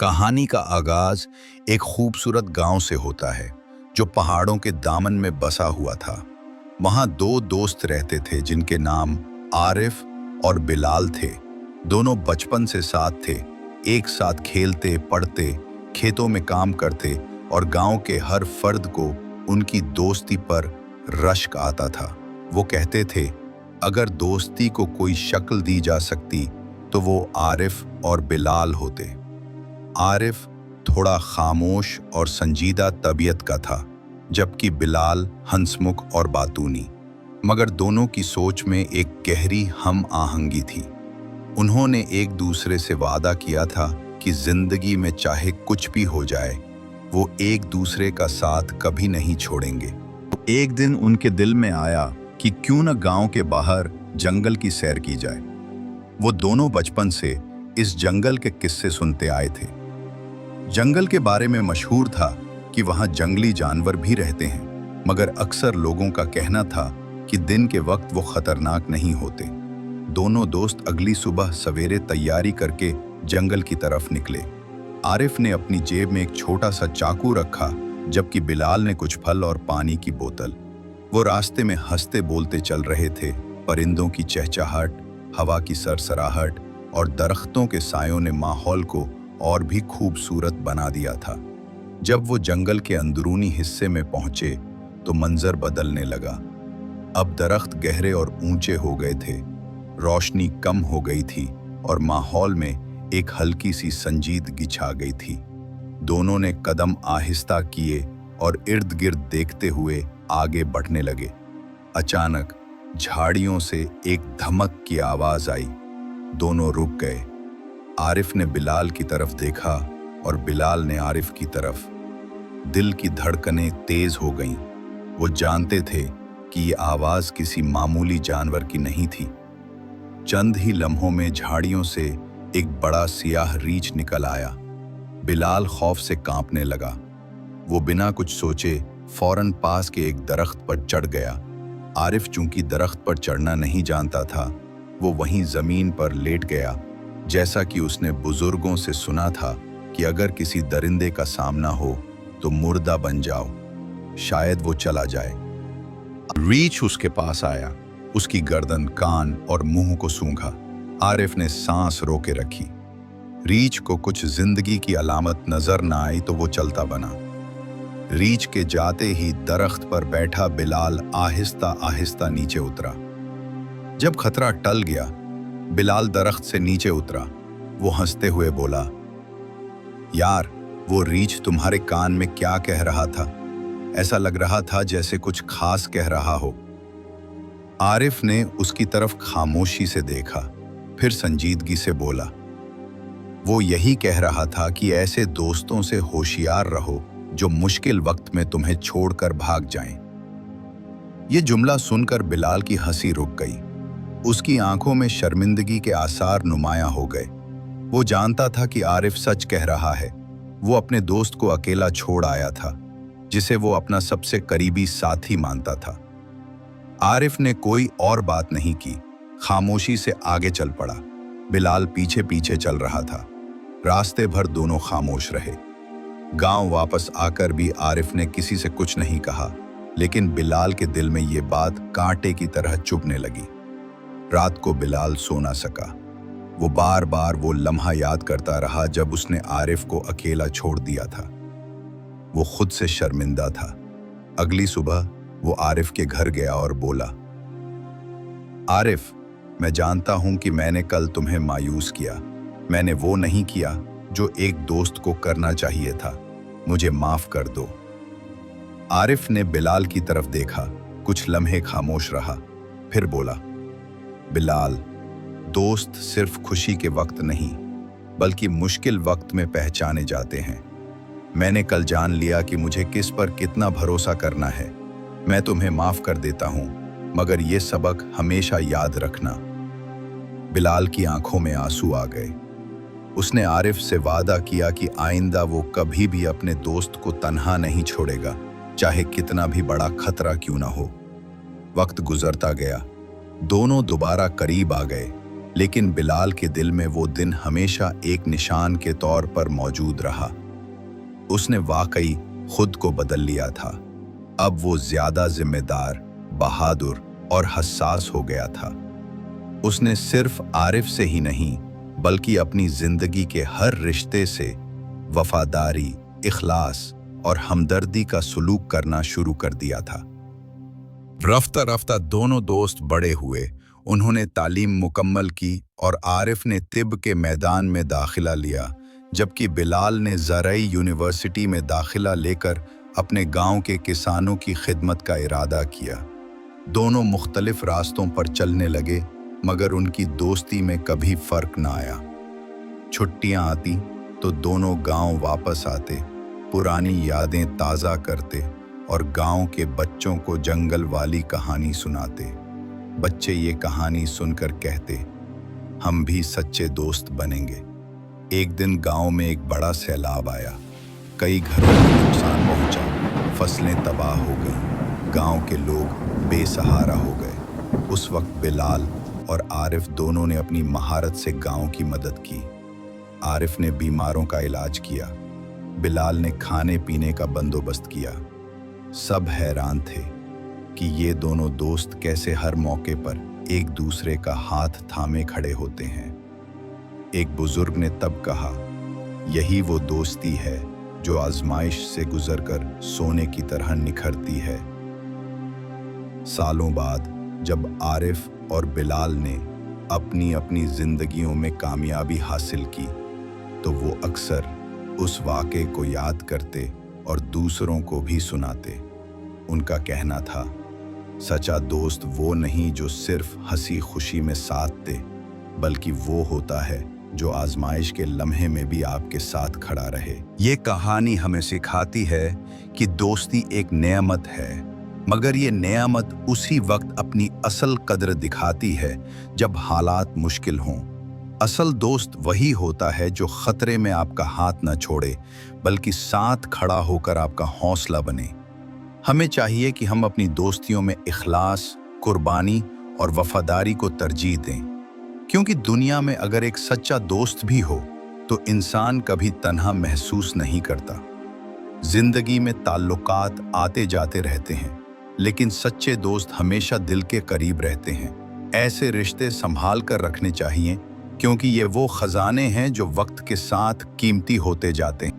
कहानी का आगाज एक खूबसूरत गांव से होता है जो पहाड़ों के दामन में बसा हुआ था। वहां दो दोस्त रहते थे जिनके नाम आरिफ और बिलाल थे। दोनों बचपन से साथ थे, एक साथ खेलते, पढ़ते, खेतों में काम करते और गांव के हर फर्द को उनकी दोस्ती पर रश्क आता था। वो कहते थे, अगर दोस्ती को कोई शक्ल दी जा सकती तो वो आरिफ और बिलाल होते। आरिफ थोड़ा खामोश और संजीदा तबीयत का था, जबकि बिलाल हंसमुख और बातूनी, मगर दोनों की सोच में एक गहरी हम आहंगी थी। उन्होंने एक दूसरे से वादा किया था कि जिंदगी में चाहे कुछ भी हो जाए, वो एक दूसरे का साथ कभी नहीं छोड़ेंगे। एक दिन उनके दिल में आया कि क्यों न गांव के बाहर जंगल की सैर की जाए। वो दोनों बचपन से इस जंगल के किस्से सुनते आए थे। जंगल के बारे में मशहूर था कि वहां जंगली जानवर भी रहते हैं, मगर अक्सर लोगों का कहना था कि दिन के वक्त वो खतरनाक नहीं होते। दोनों दोस्त अगली सुबह सवेरे तैयारी करके जंगल की तरफ निकले। आरिफ ने अपनी जेब में एक छोटा सा चाकू रखा, जबकि बिलाल ने कुछ फल और पानी की बोतल। वो रास्ते में हंसते बोलते चल रहे थे। परिंदों की चहचहाहट, हवा की सरसराहट और दरख्तों के सायों ने माहौल को और भी खूबसूरत बना दिया था। जब वो जंगल के अंदरूनी हिस्से में पहुंचे तो मंजर बदलने लगा। अब दरख्त गहरे और ऊंचे हो गए थे, रोशनी कम हो गई थी और माहौल में एक हल्की सी संजीदगी छा गई थी। दोनों ने कदम आहिस्ता किए और इर्द गिर्द देखते हुए आगे बढ़ने लगे। अचानक झाड़ियों से एक धमक की आवाज आई। दोनों रुक गए। आरिफ ने बिलाल की तरफ देखा और बिलाल ने आरिफ की तरफ। दिल की धड़कनें तेज हो गईं। वो जानते थे कि ये आवाज किसी मामूली जानवर की नहीं थी। चंद ही लम्हों में झाड़ियों से एक बड़ा सियाह रीछ निकल आया। बिलाल खौफ से कांपने लगा। वो बिना कुछ सोचे फौरन पास के एक दरख्त पर चढ़ गया। आरिफ चूंकि दरख्त पर चढ़ना नहीं जानता था, वो वहीं जमीन पर लेट गया। जैसा कि उसने बुजुर्गों से सुना था कि अगर किसी दरिंदे का सामना हो तो मुर्दा बन जाओ, शायद वो चला जाए। रीछ उसके पास आया। उसकी गर्दन, कान और मुंह को सूंघा। आरिफ ने सांस रोके रखी। रीछ को कुछ जिंदगी की अलामत नजर न आई तो वो चलता बना। रीछ के जाते ही दरख्त पर बैठा बिलाल आहिस्ता आहिस्ता नीचे उतरा। जब खतरा टल गया, बिलाल दरख्त से नीचे उतरा। वो हंसते हुए बोला, यार, वो रीछ तुम्हारे कान में क्या कह रहा था? ऐसा लग रहा था जैसे कुछ खास कह रहा हो। आरिफ ने उसकी तरफ खामोशी से देखा, फिर संजीदगी से बोला, वो यही कह रहा था कि ऐसे दोस्तों से होशियार रहो जो मुश्किल वक्त में तुम्हें छोड़कर भाग जाएं। ये जुमला सुनकर बिलाल की हंसी रुक गई। उसकी आंखों में शर्मिंदगी के आसार नुमायां हो गए। वो जानता था कि आरिफ सच कह रहा है। वो अपने दोस्त को अकेला छोड़ आया था, जिसे वो अपना सबसे करीबी साथी मानता था। आरिफ ने कोई और बात नहीं की, खामोशी से आगे चल पड़ा। बिलाल पीछे पीछे चल रहा था। रास्ते भर दोनों खामोश रहे। गांव वापस आकर भी आरिफ ने किसी से कुछ नहीं कहा, लेकिन बिलाल के दिल में ये बात कांटे की तरह चुभने लगी। रात को बिलाल सो ना सका। वो बार बार वो लम्हा याद करता रहा जब उसने आरिफ को अकेला छोड़ दिया था। वो खुद से शर्मिंदा था। अगली सुबह वो आरिफ के घर गया और बोला, आरिफ, मैं जानता हूं कि मैंने कल तुम्हें मायूस किया। मैंने वो नहीं किया जो एक दोस्त को करना चाहिए था। मुझे माफ कर दो। आरिफ ने बिलाल की तरफ देखा, कुछ लम्हे खामोश रहा, फिर बोला, बिलाल, दोस्त सिर्फ खुशी के वक्त नहीं, बल्कि मुश्किल वक्त में पहचाने जाते हैं। मैंने कल जान लिया कि मुझे किस पर कितना भरोसा करना है। मैं तुम्हें माफ कर देता हूं, मगर ये सबक हमेशा याद रखना। बिलाल की आंखों में आंसू आ गए। उसने आरिफ से वादा किया कि आइंदा वो कभी भी अपने दोस्त को तन्हा नहीं छोड़ेगा, चाहे कितना भी बड़ा खतरा क्यों ना हो। वक्त गुजरता गया। दोनों दोबारा करीब आ गए। लेकिन बिलाल के दिल में वो दिन हमेशा एक निशान के तौर पर मौजूद रहा। उसने वाकई खुद को बदल लिया था। अब वो ज्यादा जिम्मेदार, बहादुर और हसास हो गया था। उसने सिर्फ आरिफ से ही नहीं बल्कि अपनी जिंदगी के हर रिश्ते से वफादारी, इखलास और हमदर्दी का सलूक करना शुरू कर दिया था। रफ्ता रफ्ता दोनों दोस्त बड़े हुए। उन्होंने तालीम मुकम्मल की और आरिफ ने तिब के मैदान में दाखिला लिया, जबकि बिलाल ने ज़राई यूनिवर्सिटी में दाखिला लेकर अपने गांव के किसानों की खिदमत का इरादा किया। दोनों मुख्तलिफ रास्तों पर चलने लगे, मगर उनकी दोस्ती में कभी फर्क न आया। छुट्टियां आती तो दोनों गांव वापस आते, पुरानी यादें ताज़ा करते और गांव के बच्चों को जंगल वाली कहानी सुनाते। बच्चे ये कहानी सुनकर कहते, हम भी सच्चे दोस्त बनेंगे। एक दिन गांव में एक बड़ा सैलाब आया। कई घरों को नुकसान पहुंचा, फसलें तबाह हो गईं, गांव के लोग बेसहारा हो गए। उस वक्त बिलाल और आरिफ दोनों ने अपनी महारत से गांव की मदद की। आरिफ ने बीमारों का इलाज किया, बिलाल ने खाने पीने का बंदोबस्त किया। सब हैरान थे कि ये दोनों दोस्त कैसे हर मौके पर एक दूसरे का हाथ थामे खड़े होते हैं। एक बुजुर्ग ने तब कहा, यही वो दोस्ती है जो आजमाइश से गुजरकर सोने की तरह निखरती है। सालों बाद जब आरिफ और बिलाल ने अपनी अपनी जिंदगियों में कामयाबी हासिल की, तो वो अक्सर उस वाक़े को याद करते और दूसरों को भी सुनाते। उनका कहना था, सच्चा दोस्त वो नहीं जो सिर्फ हंसी खुशी में साथ दे, बल्कि वो होता है जो आजमाइश के लम्हे में भी आपके साथ खड़ा रहे। ये कहानी हमें सिखाती है कि दोस्ती एक नेमत है, मगर ये नेमत उसी वक्त अपनी असल कदर दिखाती है जब हालात मुश्किल हों। असल दोस्त वही होता है जो खतरे में आपका हाथ न छोड़े, बल्कि साथ खड़ा होकर आपका हौसला बने। हमें चाहिए कि हम अपनी दोस्तियों में इखलास, कुर्बानी और वफादारी को तरजीह दें, क्योंकि दुनिया में अगर एक सच्चा दोस्त भी हो तो इंसान कभी तन्हा महसूस नहीं करता। जिंदगी में ताल्लुकात आते जाते रहते हैं, लेकिन सच्चे दोस्त हमेशा दिल के करीब रहते हैं। ऐसे रिश्ते संभाल कर रखने चाहिए, क्योंकि ये वो खजाने हैं जो वक्त के साथ कीमती होते जाते हैं।